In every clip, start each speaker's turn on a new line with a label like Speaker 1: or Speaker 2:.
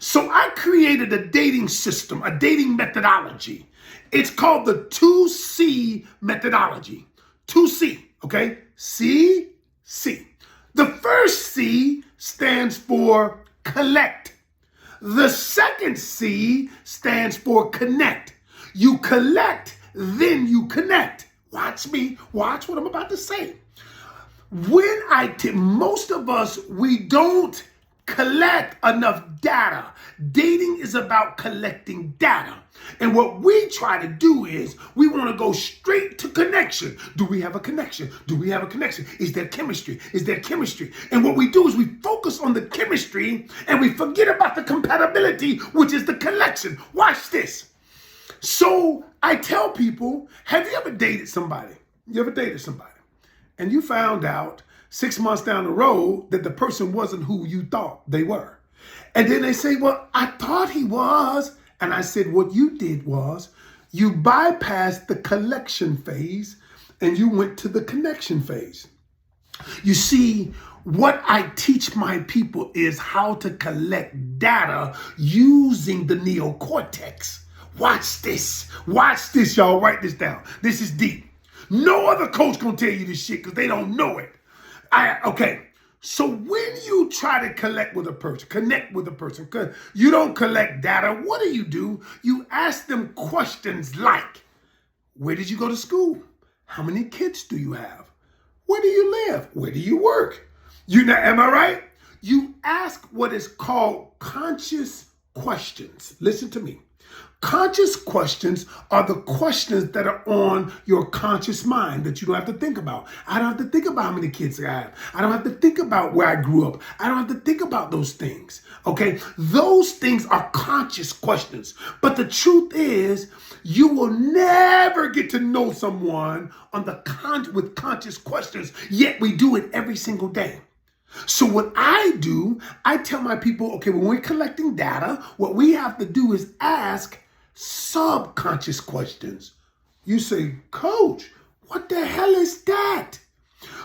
Speaker 1: So I created a dating system, a dating methodology. It's called the 2C methodology. 2C, okay? C, C. The first C stands for collect. The second C stands for connect. You collect, then you connect. Watch me. Watch what I'm about to say. Most of us, we don't collect enough data. Dating is about collecting data. And what we try to do is we want to go straight to connection. Do we have a connection? Do we have a connection? Is there chemistry? Is there chemistry? And what we do is we focus on the chemistry and we forget about the compatibility, which is the collection. Watch this. So I tell people, have you ever dated somebody? You ever dated somebody? And you found out 6 months down the road that the person wasn't who you thought they were. And then they say, well, I thought he was. And I said, what you did was you bypassed the collection phase and you went to the connection phase. You see, what I teach my people is how to collect data using the neocortex. Watch this. Watch this, y'all. Write this down. This is deep. No other coach gonna tell you this shit because they don't know it. Okay. So when you try to connect with a person, because you don't collect data, what do? You ask them questions like, where did you go to school? How many kids do you have? Where do you live? Where do you work? Am I right? You ask what is called conscious questions. Listen to me. Conscious questions are the questions that are on your conscious mind that you don't have to think about. I don't have to think about how many kids I have. I don't have to think about where I grew up. I don't have to think about those things. Okay? Those things are conscious questions. But the truth is, you will never get to know someone with conscious questions, yet we do it every single day. So what I do, I tell my people, okay, when we're collecting data, what we have to do is ask subconscious questions. You say, Coach, what the hell is that?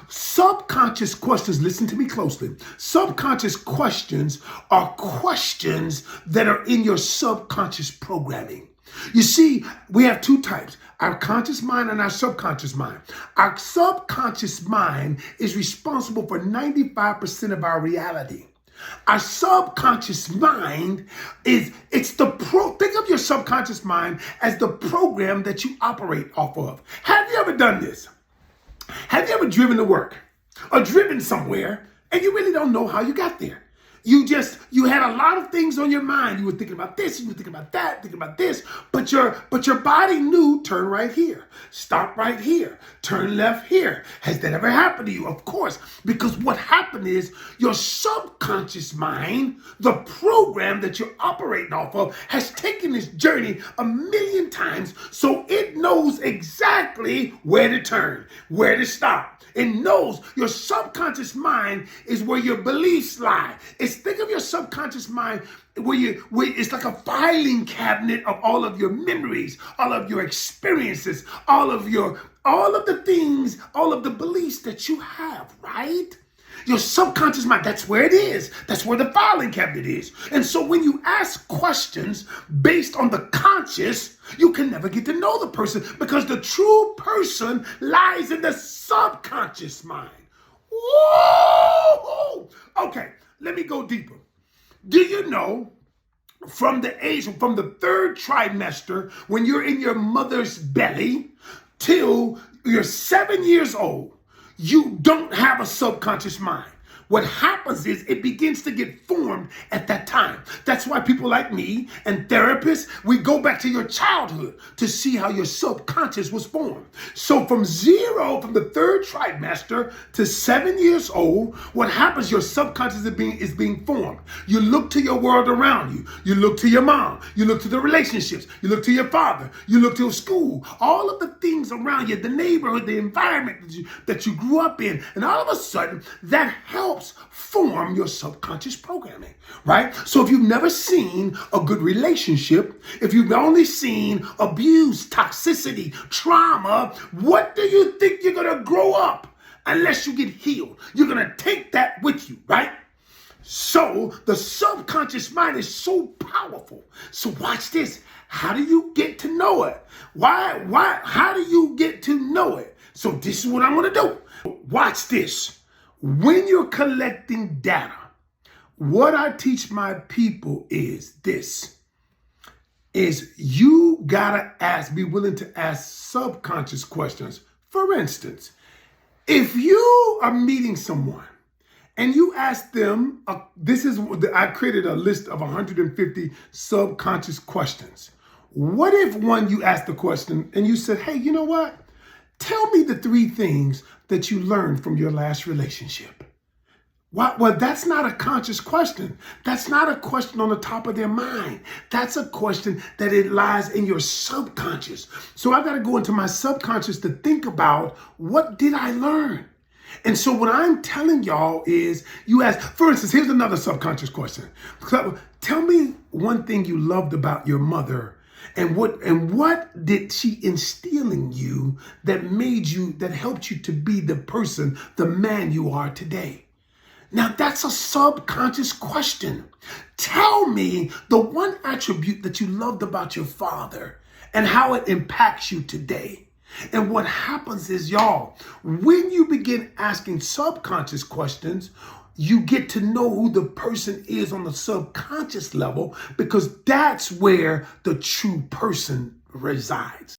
Speaker 1: Subconscious questions, listen to me closely. Subconscious questions are questions that are in your subconscious programming. You see, we have two types, our conscious mind and our subconscious mind. Our subconscious mind is responsible for 95% of our reality. Our subconscious mind think of your subconscious mind as the program that you operate off of. Have you ever done this? Have you ever driven to work or driven somewhere and you really don't know how you got there? You had a lot of things on your mind. You were thinking about this, you were thinking about that, thinking about this, but your body knew, turn right here, stop right here, turn left here. Has that ever happened to you? Of course, because what happened is your subconscious mind, the program that you're operating off of, has taken this journey 1,000,000 times, so it knows exactly where to turn, where to stop. It knows your subconscious mind is where your beliefs lie. Think of your subconscious mind where it's like a filing cabinet of all of your memories, all of your experiences, all of the things, all of the beliefs that you have, right? Your subconscious mind, that's where it is. That's where the filing cabinet is. And so when you ask questions based on the conscious, you can never get to know the person because the true person lies in the subconscious mind. Whoa! Okay, let me go deeper. Do you know from the third trimester, when you're in your mother's belly, till you're 7 years old, you don't have a subconscious mind. What happens is it begins to get formed at that time. That's why people like me and therapists, we go back to your childhood to see how your subconscious was formed. So from the third trimester to 7 years old, what happens, your subconscious is being formed. You look to your world around you. You look to your mom. You look to the relationships. You look to your father. You look to school. All of the things around you, the neighborhood, the environment that you grew up in. And all of a sudden, that helps form your subconscious programming, right? So if you've never seen a good relationship, if you've only seen abuse, toxicity, trauma, what do you think you're going to grow up unless you get healed? You're going to take that with you, right? So the subconscious mind is so powerful. So watch this. How do you get to know it? How do you get to know it? So this is what I'm going to do. Watch this. When you're collecting data, what I teach my people is this, is you gotta be willing to ask subconscious questions. For instance, if you are meeting someone and you ask them, I created a list of 150 subconscious questions. What if you asked the question and you said, hey, you know what? Tell me the 3 things that you learned from your last relationship. Well, that's not a conscious question. That's not a question on the top of their mind. That's a question that it lies in your subconscious. So I got to go into my subconscious to think about, what did I learn? And so what I'm telling y'all is, you ask, for instance, here's another subconscious question. Tell me one thing you loved about your mother, and what did she instill in you that helped you to be the person, the man you are today? Now, that's a subconscious question. Tell me the one attribute that you loved about your father and how it impacts you today. And what happens is, y'all, when you begin asking subconscious questions, you get to know who the person is on the subconscious level, because that's where the true person resides.